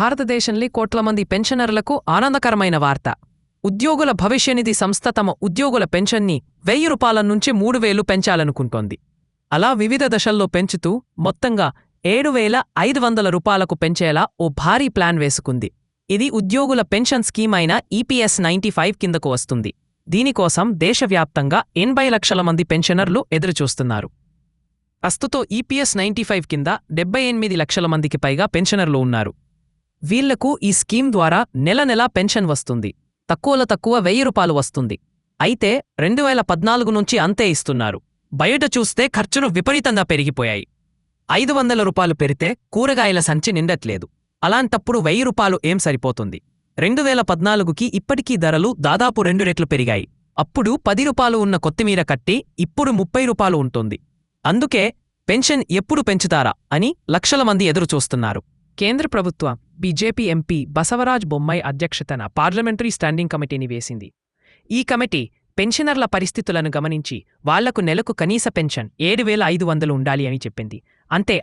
భారతదేశంలో కోట్ల మంది పెన్షనర్లకు ఆనందకరమైన వార్త. ఉద్యోగుల భవిష్యనిధి సంస్థ తమ ఉద్యోగుల పెన్షన్ని 1000 రూపాయల నుంచి 3000 పెంచాలనుకుంటోంది. అలా వివిధ దశల్లో పెంచుతూ మొత్తంగా 7500 రూపాయలకు పెంచేలా ఓ భారీ ప్లాన్ వేసుకుంది. ఇది ఉద్యోగుల పెన్షన్ స్కీమ్ అయిన EPS 95 కిందకు వస్తుంది. దీనికోసం దేశవ్యాప్తంగా 80 లక్షల మంది పెన్షనర్లు ఎదురుచూస్తున్నారు. ప్రస్తుతం EPS 95 కింద 78 లక్షల మందికి పైగా పెన్షనర్లు ఉన్నారు. వీళ్లకు ఈ స్కీమ్ ద్వారా నెల నెలా పెన్షన్ వస్తుంది. తక్కువలో తక్కువ 1000 రూపాయలు వస్తుంది. అయితే 2014 నుంచి అంతే ఇస్తున్నారు. బయట చూస్తే ఖర్చులు విపరీతంగా పెరిగిపోయాయి. 500 రూపాయలు పెరితే కూరగాయల సంచి నిండట్లేదు. అలాంటప్పుడు 1000 రూపాయలు ఏం సరిపోతుంది? 2014కి ఇప్పటికీ ధరలు దాదాపు 2 రెట్లు పెరిగాయి. అప్పుడు 10 రూపాయలు ఉన్న కొత్తిమీర కట్టి ఇప్పుడు 30 రూపాయలు ఉంటుంది. అందుకే పెన్షన్ ఎప్పుడు పెంచుతారా అని లక్షల మంది ఎదురుచూస్తున్నారు. కేంద్ర ప్రభుత్వం బీజేపీ ఎంపీ బసవరాజ్ బొమ్మాయి అధ్యక్షతన పార్లమెంటరీ స్టాండింగ్ కమిటీని వేసింది. ఈ కమిటీ పెన్షనర్ల పరిస్థితులను గమనించి వాళ్లకు నెలకు కనీస పెన్షన్ 7500 ఉండాలి అని చెప్పింది.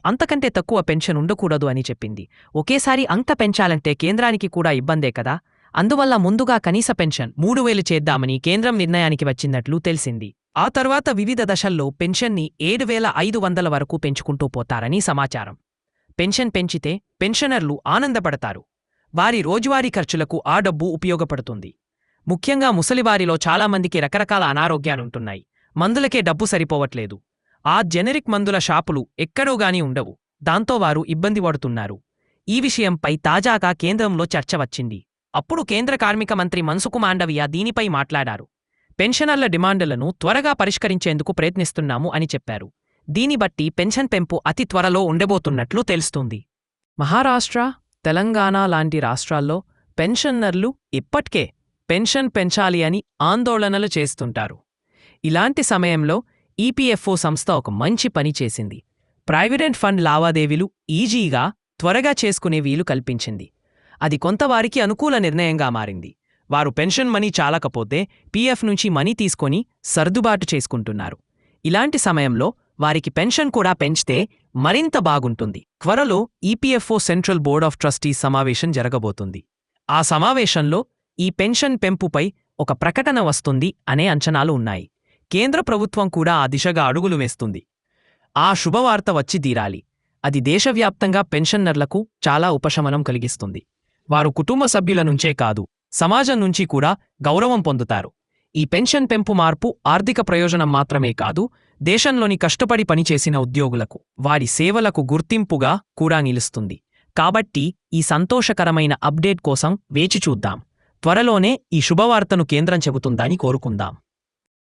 అంతకంటే తక్కువ పెన్షన్ ఉండకూడదు అని చెప్పింది. ఒకేసారి అంత పెంచాలంటే కేంద్రానికి కూడా ఇబ్బందే కదా. అందువల్ల ముందుగా కనీస పెన్షన్ 3000 చేద్దామని కేంద్రం నిర్ణయానికి వచ్చినట్లు తెలిసింది. ఆ తర్వాత వివిధ దశల్లో పెన్షన్ని 7500 వరకు పెంచుకుంటూ పోతారని సమాచారం. పెన్షన్ పెంచితే పెన్షనర్లు ఆనందపడతారు. వారి రోజువారీ ఖర్చులకు ఆ డబ్బు ఉపయోగపడుతుంది. ముఖ్యంగా ముసలివారిలో చాలామందికి రకరకాల అనారోగ్యాలుంటున్నాయి. మందులకే డబ్బు సరిపోవట్లేదు. ఆ జెనరిక్ మందుల షాపులు ఎక్కడోగాని ఉండవు. దాంతో వారు ఇబ్బంది పడుతున్నారు. ఈ విషయంపై తాజాగా కేంద్రంలో చర్చ వచ్చింది. అప్పుడు కేంద్ర కార్మిక మంత్రి మన్సుఖ్ మాండవీయ దీనిపై మాట్లాడారు. పెన్షనర్ల డిమాండులను త్వరగా పరిష్కరించేందుకు ప్రయత్నిస్తున్నాము అని చెప్పారు. దీని బట్టి పెన్షన్ పెంపు అతి త్వరలో ఉండబోతున్నట్లు తెలుస్తుంది. మహారాష్ట్ర, తెలంగాణ లాంటి రాష్ట్రాల్లో పెన్షనర్లు ఇప్పటికే పెన్షన్ పెంచాలి అని ఆందోళనలు చేస్తుంటారు. ఇలాంటి సమయంలో EPFO సంస్థ ఒక మంచి పని చేసింది. ప్రావిడెంట్ ఫండ్ లావాదేవీలు ఈజీగా త్వరగా చేసుకునే వీలు కల్పించింది. అది కొంతవారికి అనుకూల నిర్ణయంగా మారింది. వారు పెన్షన్ మనీ చాలకపోతే PF నుంచి మనీ తీసుకొని సర్దుబాటు చేసుకుంటున్నారు. ఇలాంటి సమయంలో వారికి పెన్షన్ కూడా పెంచితే మరింత బాగుంటుంది. త్వరలో EPFO central board of trustees సమావేశం జరగబోతుంది. ఆ సమావేశంలో ఈ పెన్షన్ పెంపుపై ఒక ప్రకటన వస్తుంది అనే అంచనాలు ఉన్నాయి. కేంద్ర ప్రభుత్వం కూడా ఆ దిశగా అడుగులు వేస్తుంది. ఆ శుభవార్త వచ్చి తీరాలి. అది దేశవ్యాప్తంగా పెన్షనర్లకు చాలా ఉపశమనం కలిగిస్తుంది. వారు కుటుంబ సభ్యుల నుంచే కాదు, సమాజం నుంచి కూడా గౌరవం పొందుతారు. ఈ పెన్షన్ పెంపు మార్పు ఆర్థిక ప్రయోజనం మాత్రమే కాదు, దేశంలోని కష్టపడి పనిచేసిన ఉద్యోగులకు వారి సేవలకు గుర్తింపుగా కూడా నిలుస్తుంది. కాబట్టి ఈ సంతోషకరమైన అప్డేట్ కోసం వేచి చూద్దాం. త్వరలోనే ఈ శుభవార్తను కేంద్రం చెబుతుందని కోరుకుందాం.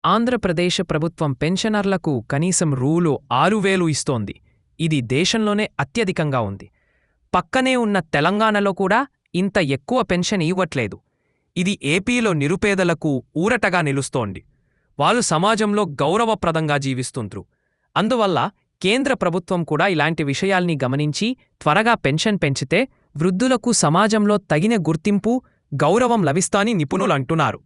ఆంధ్రప్రదేశ్ ప్రభుత్వం పెన్షనర్లకు కనీసం రూ. 6000 ఇస్తోంది. ఇది దేశంలోనే అత్యధికంగా ఉంది. పక్కనే ఉన్న తెలంగాణలో కూడా ఇంత ఎక్కువ పెన్షన్ ఇవ్వట్లేదు. ఇది ఏపీలో నిరుపేదలకు ఊరటగా నిలుస్తోంది. వాళ్ళు సమాజంలో గౌరవప్రదంగా జీవిస్తుండ్రు. అందువల్ల కేంద్ర ప్రభుత్వం కూడా ఇలాంటి విషయాల్ని గమనించి త్వరగా పెన్షన్ పెంచితే వృద్ధులకు సమాజంలో తగిన గుర్తింపు, గౌరవం లభిస్తాని నిపుణులంటున్నారు.